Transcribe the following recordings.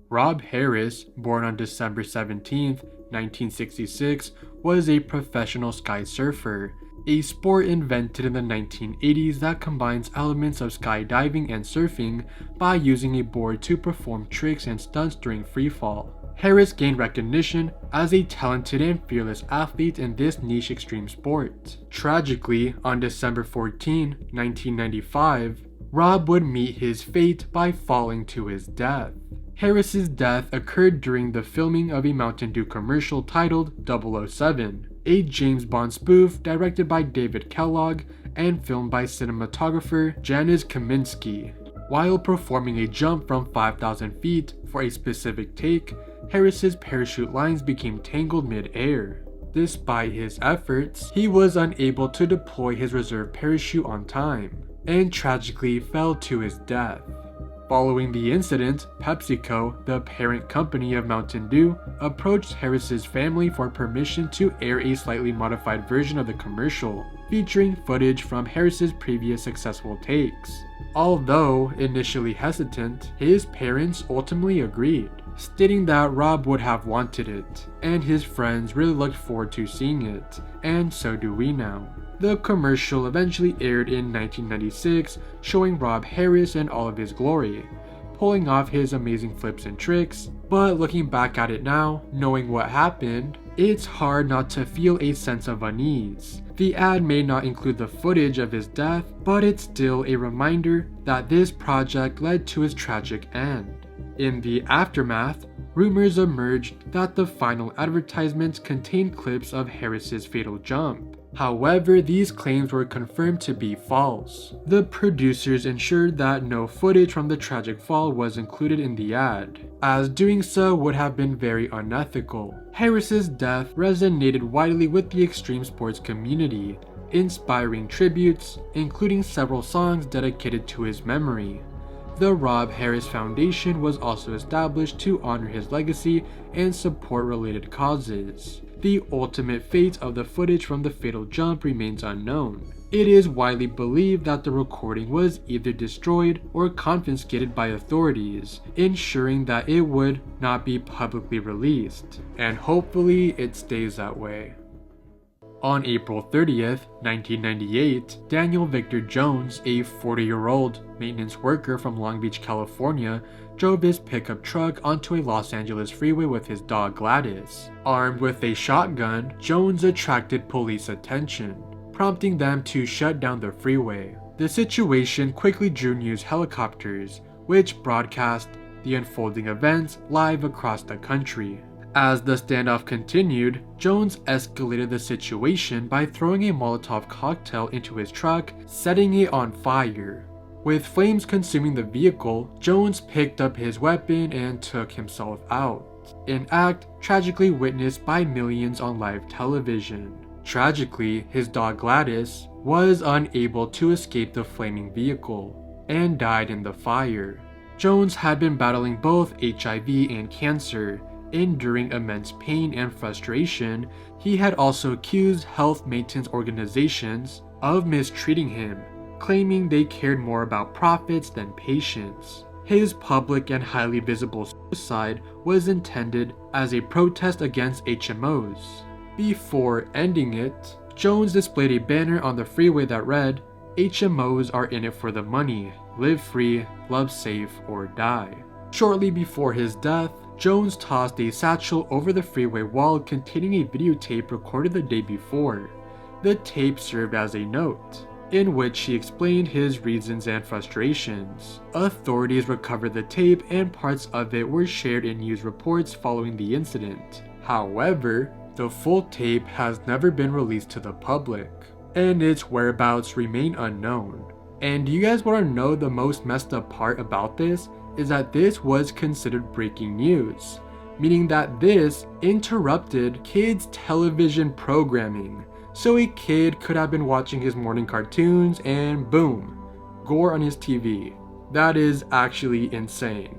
Rob Harris, born on December 17, 1966, was a professional sky surfer, a sport invented in the 1980s that combines elements of skydiving and surfing by using a board to perform tricks and stunts during freefall. Harris gained recognition as a talented and fearless athlete in this niche extreme sport. Tragically, on December 14, 1995, Rob would meet his fate by falling to his death. Harris's death occurred during the filming of a Mountain Dew commercial titled 007, a James Bond spoof directed by David Kellogg and filmed by cinematographer Janusz Kaminski. While performing a jump from 5,000 feet for a specific take, Harris's parachute lines became tangled mid-air. Despite his efforts, he was unable to deploy his reserve parachute on time, and tragically fell to his death. Following the incident, PepsiCo, the parent company of Mountain Dew, approached Harris's family for permission to air a slightly modified version of the commercial, featuring footage from Harris's previous successful takes. Although initially hesitant, his parents ultimately agreed, stating that Rob would have wanted it, and his friends really looked forward to seeing it, and so do we now. The commercial eventually aired in 1996, showing Rob Harris in all of his glory, pulling off his amazing flips and tricks, but looking back at it now, knowing what happened, it's hard not to feel a sense of unease. The ad may not include the footage of his death, but it's still a reminder that this project led to his tragic end. In the aftermath, rumors emerged that the final advertisements contained clips of Harris's fatal jump. However, these claims were confirmed to be false. The producers ensured that no footage from the tragic fall was included in the ad, as doing so would have been very unethical. Harris's death resonated widely with the extreme sports community, inspiring tributes, including several songs dedicated to his memory. The Rob Harris Foundation was also established to honor his legacy and support related causes. The ultimate fate of the footage from the fatal jump remains unknown. It is widely believed that the recording was either destroyed or confiscated by authorities, ensuring that it would not be publicly released, and hopefully it stays that way. On April 30th, 1998, Daniel Victor Jones, a 40-year-old maintenance worker from Long Beach, California, drove his pickup truck onto a Los Angeles freeway with his dog Gladys. Armed with a shotgun, Jones attracted police attention, prompting them to shut down the freeway. The situation quickly drew news helicopters, which broadcast the unfolding events live across the country. As the standoff continued, Jones escalated the situation by throwing a Molotov cocktail into his truck, setting it on fire. With flames consuming the vehicle, Jones picked up his weapon and took himself out, an act tragically witnessed by millions on live television. Tragically, his dog Gladys was unable to escape the flaming vehicle and died in the fire. Jones had been battling both HIV and cancer. Enduring immense pain and frustration, he had also accused health maintenance organizations of mistreating him, claiming they cared more about profits than patients. His public and highly visible suicide was intended as a protest against HMOs. Before ending it, Jones displayed a banner on the freeway that read, "HMOs are in it for the money. Live free, love safe, or die." Shortly before his death, Jones tossed a satchel over the freeway wall containing a videotape recorded the day before. The tape served as a note, in which he explained his reasons and frustrations. Authorities recovered the tape and parts of it were shared in news reports following the incident. However, the full tape has never been released to the public, and its whereabouts remain unknown. And do you guys want to know the most messed up part about this? Is that this was considered breaking news, meaning that this interrupted kids' television programming. So a kid could have been watching his morning cartoons and boom, gore on his TV. That is actually insane.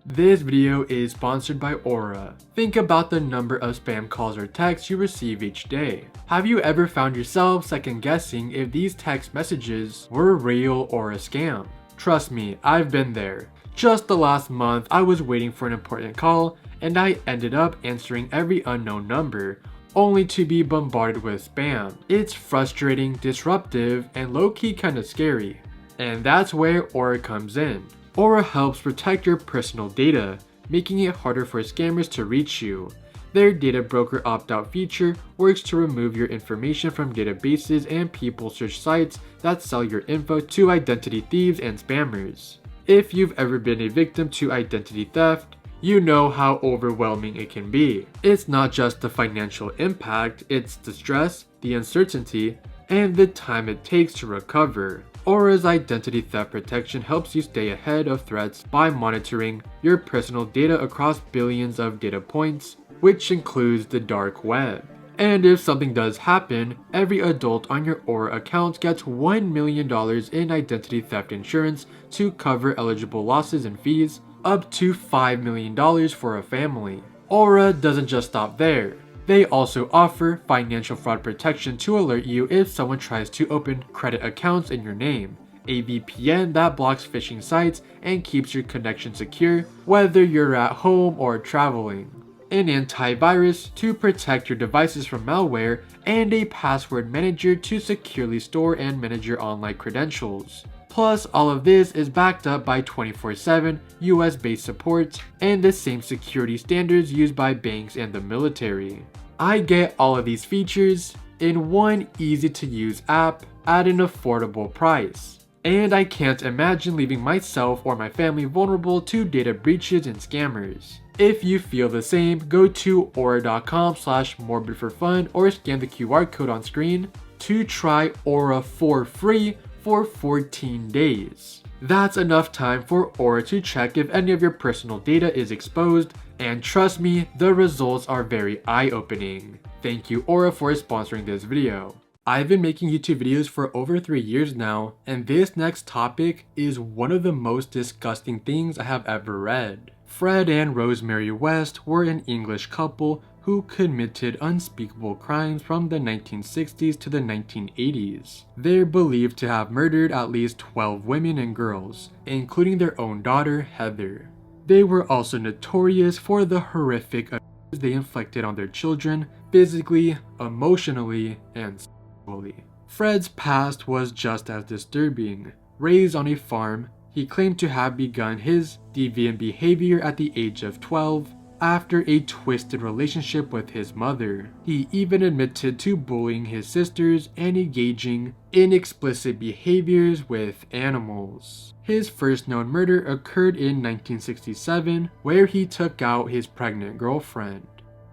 This video is sponsored by Aura. Think about the number of spam calls or texts you receive each day. Have you ever found yourself second guessing if these text messages were real or a scam? Trust me, I've been there. Just the last month, I was waiting for an important call, and I ended up answering every unknown number, only to be bombarded with spam. It's frustrating, disruptive, and low-key kinda scary. And that's where Aura comes in. Aura helps protect your personal data, making it harder for scammers to reach you. Their data broker opt-out feature works to remove your information from databases and people search sites that sell your info to identity thieves and spammers. If you've ever been a victim to identity theft, you know how overwhelming it can be. It's not just the financial impact, it's the stress, the uncertainty, and the time it takes to recover. Aura's identity theft protection helps you stay ahead of threats by monitoring your personal data across billions of data points, which includes the dark web. And if something does happen, every adult on your Aura account gets $1 million in identity theft insurance to cover eligible losses and fees, up to $5 million for a family. Aura doesn't just stop there. They also offer financial fraud protection to alert you if someone tries to open credit accounts in your name, a VPN that blocks phishing sites and keeps your connection secure whether you're at home or traveling, an antivirus to protect your devices from malware, and a password manager to securely store and manage your online credentials. Plus, all of this is backed up by 24/7 US-based support and the same security standards used by banks and the military. I get all of these features in one easy-to-use app at an affordable price. And I can't imagine leaving myself or my family vulnerable to data breaches and scammers. If you feel the same, go to aura.com/morbidforfun or scan the QR code on screen to try Aura for free for 14 days. That's enough time for Aura to check if any of your personal data is exposed, and trust me, the results are very eye-opening. Thank you Aura for sponsoring this video. I've been making YouTube videos for over 3 years now, and this next topic is one of the most disgusting things I have ever read. Fred and Rosemary West were an English couple who committed unspeakable crimes from the 1960s to the 1980s. They're believed to have murdered at least 12 women and girls, including their own daughter, Heather. They were also notorious for the horrific abuse they inflicted on their children, physically, emotionally, and sexually. Fred's past was just as disturbing. Raised on a farm, he claimed to have begun his deviant behavior at the age of 12 after a twisted relationship with his mother. He even admitted to bullying his sisters and engaging in explicit behaviors with animals. His first known murder occurred in 1967, where he took out his pregnant girlfriend.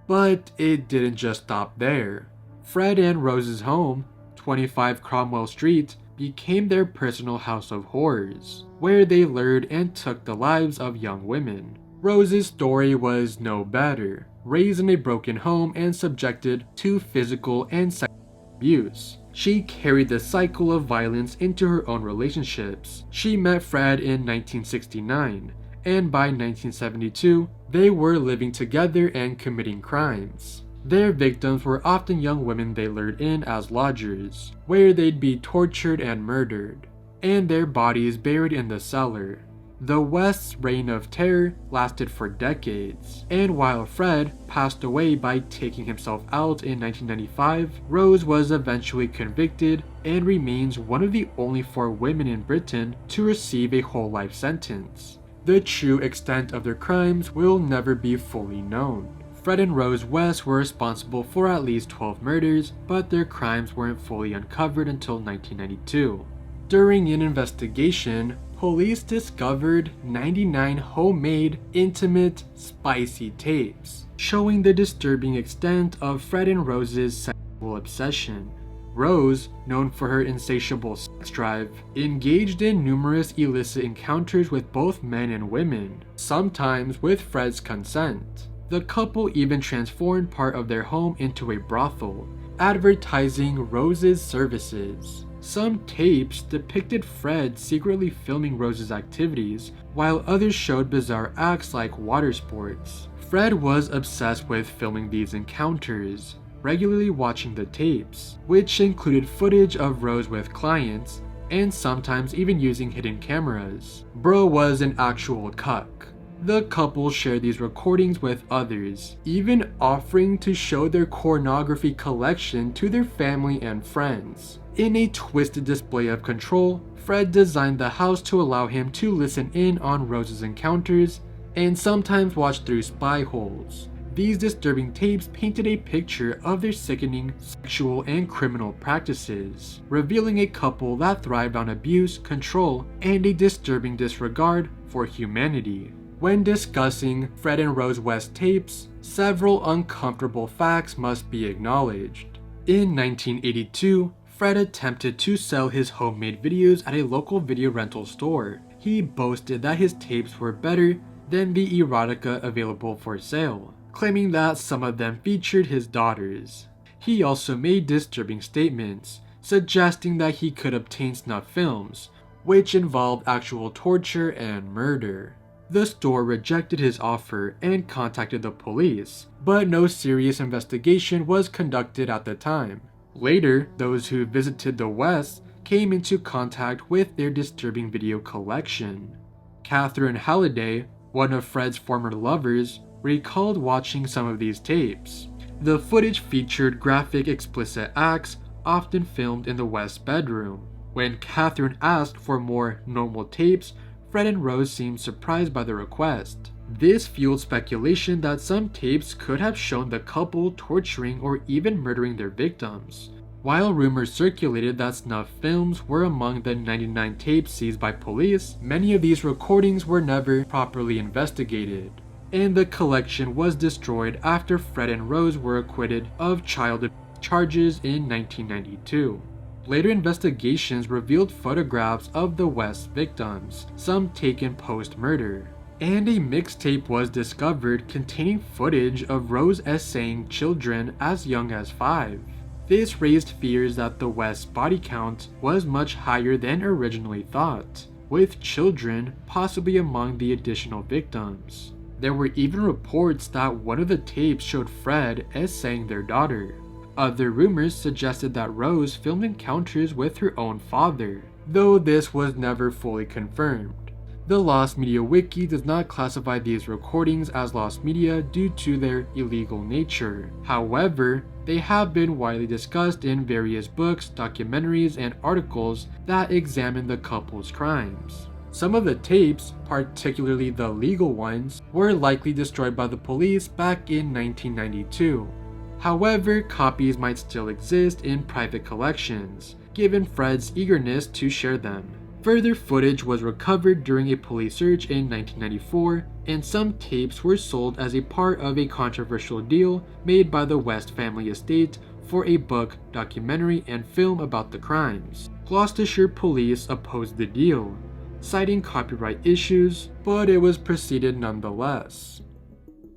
But it didn't just stop there. Fred and Rose's home, 25 Cromwell Street, became their personal house of horrors, where they lured and took the lives of young women. Rose's story was no better. Raised in a broken home and subjected to physical and sexual abuse, she carried the cycle of violence into her own relationships. She met Fred in 1969, and by 1972, they were living together and committing crimes. Their victims were often young women they lured in as lodgers, where they'd be tortured and murdered, and their bodies buried in the cellar. The West's reign of terror lasted for decades, and while Fred passed away by taking himself out in 1995, Rose was eventually convicted and remains one of the only 4 women in Britain to receive a whole life sentence. The true extent of their crimes will never be fully known. Fred and Rose West were responsible for at least 12 murders, but their crimes weren't fully uncovered until 1992. During an investigation, police discovered 99 homemade, intimate, spicy tapes, showing the disturbing extent of Fred and Rose's sexual obsession. Rose, known for her insatiable sex drive, engaged in numerous illicit encounters with both men and women, sometimes with Fred's consent. The couple even transformed part of their home into a brothel, advertising Rose's services. Some tapes depicted Fred secretly filming Rose's activities, while others showed bizarre acts like water sports. Fred was obsessed with filming these encounters, regularly watching the tapes, which included footage of Rose with clients, and sometimes even using hidden cameras. Bro was an actual cuck. The couple shared these recordings with others, even offering to show their pornography collection to their family and friends. In a twisted display of control, Fred designed the house to allow him to listen in on Rose's encounters and sometimes watch through spy holes. These disturbing tapes painted a picture of their sickening sexual and criminal practices, revealing a couple that thrived on abuse, control, and a disturbing disregard for humanity. When discussing Fred and Rose West tapes, several uncomfortable facts must be acknowledged. In 1982, Fred attempted to sell his homemade videos at a local video rental store. He boasted that his tapes were better than the erotica available for sale, claiming that some of them featured his daughters. He also made disturbing statements, suggesting that he could obtain snuff films, which involved actual torture and murder. The store rejected his offer and contacted the police, but no serious investigation was conducted at the time. Later, those who visited the West came into contact with their disturbing video collection. Catherine Halliday, one of Fred's former lovers, recalled watching some of these tapes. The footage featured graphic, explicit acts, often filmed in the West's bedroom. When Catherine asked for more normal tapes, Fred and Rose seemed surprised by the request. This fueled speculation that some tapes could have shown the couple torturing or even murdering their victims. While rumors circulated that snuff films were among the 99 tapes seized by police, many of these recordings were never properly investigated, and the collection was destroyed after Fred and Rose were acquitted of child abuse charges in 1992. Later investigations revealed photographs of the West's victims, some taken post-murder, and a mixtape was discovered containing footage of Rose essaying children as young as 5. This raised fears that the West's body count was much higher than originally thought, with children possibly among the additional victims. There were even reports that one of the tapes showed Fred essaying their daughter. Other rumors suggested that Rose filmed encounters with her own father, though this was never fully confirmed. The Lost Media Wiki does not classify these recordings as lost media due to their illegal nature. However, they have been widely discussed in various books, documentaries, and articles that examine the couple's crimes. Some of the tapes, particularly the legal ones, were likely destroyed by the police back in 1992. However, copies might still exist in private collections, given Fred's eagerness to share them. Further footage was recovered during a police search in 1994, and some tapes were sold as a part of a controversial deal made by the West family estate for a book, documentary, and film about the crimes. Gloucestershire police opposed the deal, citing copyright issues, but it was proceeded nonetheless.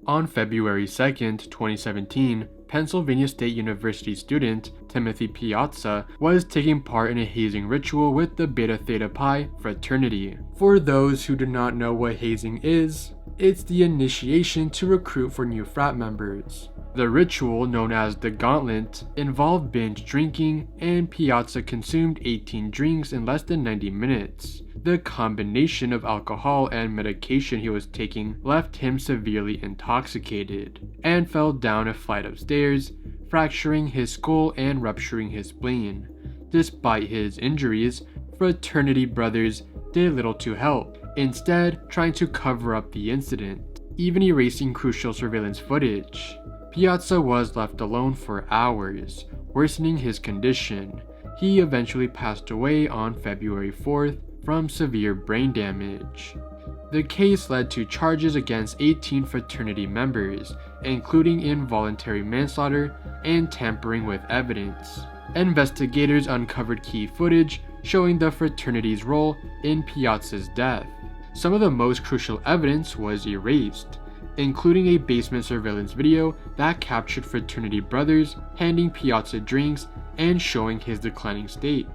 On February 2, 2017, Pennsylvania State University student Timothy Piazza was taking part in a hazing ritual with the Beta Theta Pi fraternity. For those who do not know what hazing is, it's the initiation to recruit for new frat members. The ritual, known as the Gauntlet, involved binge drinking, and Piazza consumed 18 drinks in less than 90 minutes. The combination of alcohol and medication he was taking left him severely intoxicated, and fell down a flight of stairs, fracturing his skull and rupturing his spleen. Despite his injuries, fraternity brothers did little to help, instead trying to cover up the incident, even erasing crucial surveillance footage. Piazza was left alone for hours, worsening his condition. He eventually passed away on February 4th from severe brain damage. The case led to charges against 18 fraternity members, including involuntary manslaughter and tampering with evidence. Investigators uncovered key footage showing the fraternity's role in Piazza's death. Some of the most crucial evidence was erased, including a basement surveillance video that captured fraternity brothers handing Piazza drinks and showing his declining state.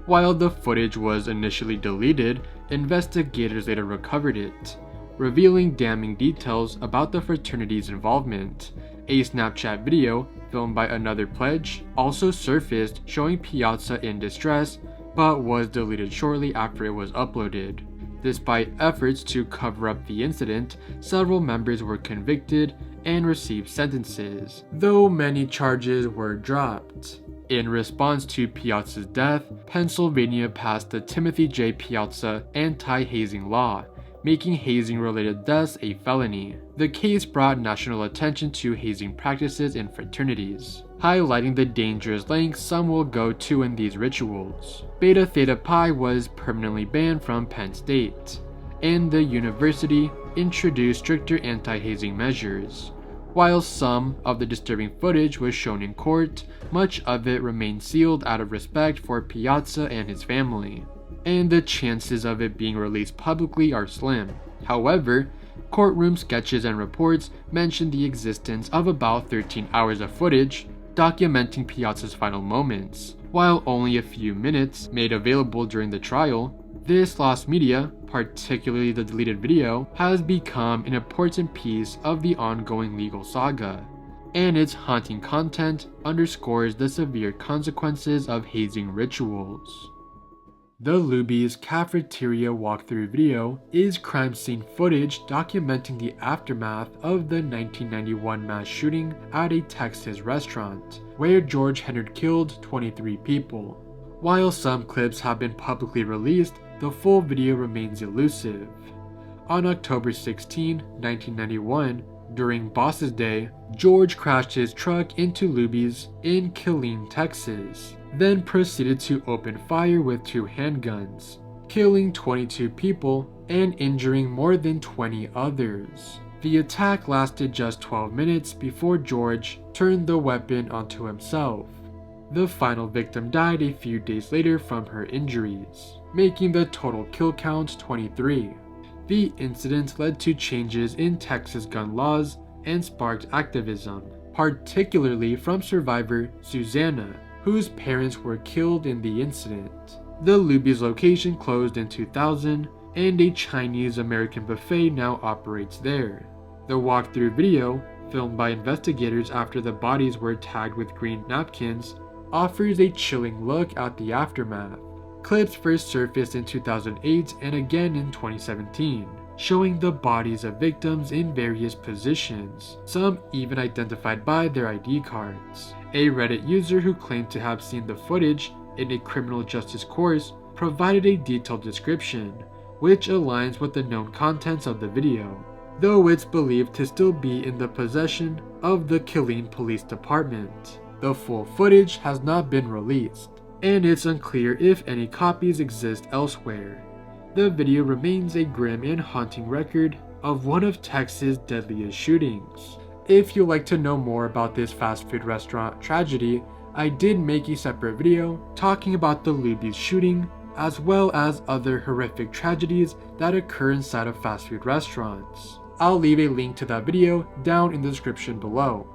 While the footage was initially deleted, investigators later recovered it, revealing damning details about the fraternity's involvement. A Snapchat video, filmed by another pledge, also surfaced showing Piazza in distress, but was deleted shortly after it was uploaded. Despite efforts to cover up the incident, several members were convicted and received sentences, though many charges were dropped. In response to Piazza's death, Pennsylvania passed the Timothy J. Piazza anti-hazing law, making hazing-related deaths a felony. The case brought national attention to hazing practices in fraternities, highlighting the dangerous lengths some will go to in these rituals. Beta Theta Pi was permanently banned from Penn State, and the university introduced stricter anti-hazing measures. While some of the disturbing footage was shown in court, much of it remained sealed out of respect for Piazza and his family, and the chances of it being released publicly are slim. However, courtroom sketches and reports mention the existence of about 13 hours of footage documenting Piazza's final moments. While only a few minutes made available during the trial, this lost media, particularly the deleted video, has become an important piece of the ongoing legal saga, and its haunting content underscores the severe consequences of hazing rituals. The Luby's cafeteria walkthrough video is crime scene footage documenting the aftermath of the 1991 mass shooting at a Texas restaurant, where George Henry killed 23 people. While some clips have been publicly released, the full video remains elusive. On October 16, 1991, during Boss's Day, George crashed his truck into Luby's in Killeen, Texas, then proceeded to open fire with 2 handguns, killing 22 people and injuring more than 20 others. The attack lasted just 12 minutes before George turned the weapon onto himself. The final victim died a few days later from her injuries, making the total kill count 23. The incident led to changes in Texas gun laws and sparked activism, particularly from survivor Susanna, whose parents were killed in the incident. The Luby's location closed in 2000, and a Chinese-American buffet now operates there. The walkthrough video, filmed by investigators after the bodies were tagged with green napkins, offers a chilling look at the aftermath. Clips first surfaced in 2008 and again in 2017, showing the bodies of victims in various positions, some even identified by their ID cards. A Reddit user who claimed to have seen the footage in a criminal justice course provided a detailed description, which aligns with the known contents of the video, though it's believed to still be in the possession of the Killeen Police Department. The full footage has not been released, and it's unclear if any copies exist elsewhere. The video remains a grim and haunting record of one of Texas' deadliest shootings. If you'd like to know more about this fast food restaurant tragedy, I did make a separate video talking about the Luby's shooting, as well as other horrific tragedies that occur inside of fast food restaurants. I'll leave a link to that video down in the description below.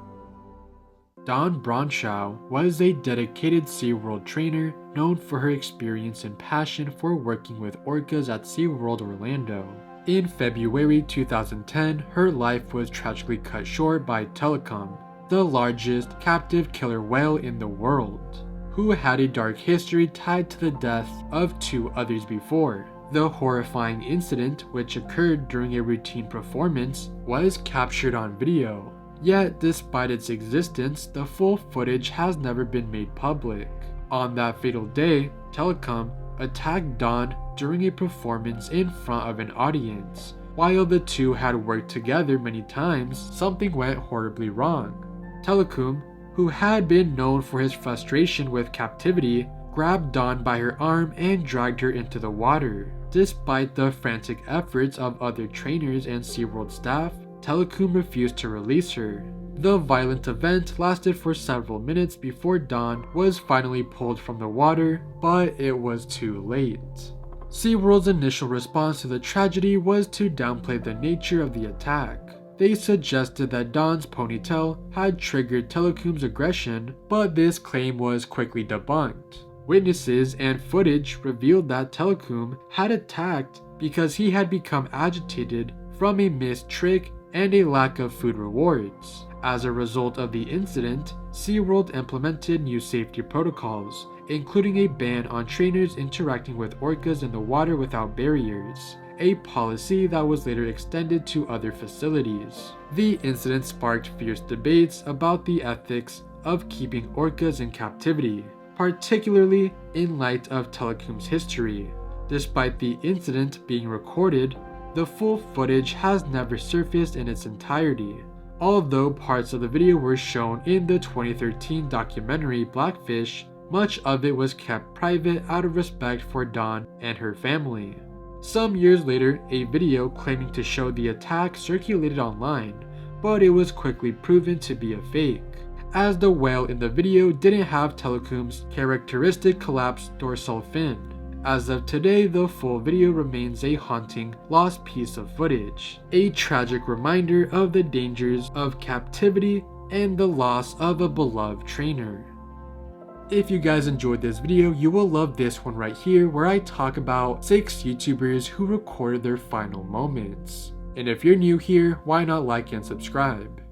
Dawn Brancheau was a dedicated SeaWorld trainer known for her experience and passion for working with orcas at SeaWorld Orlando. In February 2010, her life was tragically cut short by Telecom, the largest captive killer whale in the world, who had a dark history tied to the death of 2 others before. The horrifying incident, which occurred during a routine performance, was captured on video. Yet, despite its existence, the full footage has never been made public. On that fatal day, Telecom attacked Dawn during a performance in front of an audience. While the two had worked together many times, something went horribly wrong. Telecom, who had been known for his frustration with captivity, grabbed Dawn by her arm and dragged her into the water. Despite the frantic efforts of other trainers and SeaWorld staff, Telecom refused to release her. The violent event lasted for several minutes before Dawn was finally pulled from the water, but it was too late. SeaWorld's initial response to the tragedy was to downplay the nature of the attack. They suggested that Dawn's ponytail had triggered Telecom's aggression, but this claim was quickly debunked. Witnesses and footage revealed that Telecom had attacked because he had become agitated from a missed trick and a lack of food rewards. As a result of the incident, SeaWorld implemented new safety protocols, including a ban on trainers interacting with orcas in the water without barriers, a policy that was later extended to other facilities. The incident sparked fierce debates about the ethics of keeping orcas in captivity, particularly in light of Telecom's history. Despite the incident being recorded, the full footage has never surfaced in its entirety. Although parts of the video were shown in the 2013 documentary Blackfish, much of it was kept private out of respect for Dawn and her family. Some years later, a video claiming to show the attack circulated online, but it was quickly proven to be a fake, as the whale in the video didn't have Telecom's characteristic collapsed dorsal fin. As of today, the full video remains a haunting, lost piece of footage, a tragic reminder of the dangers of captivity and the loss of a beloved trainer. If you guys enjoyed this video, you will love this one right here, where I talk about 6 YouTubers who recorded their final moments. And if you're new here, why not like and subscribe?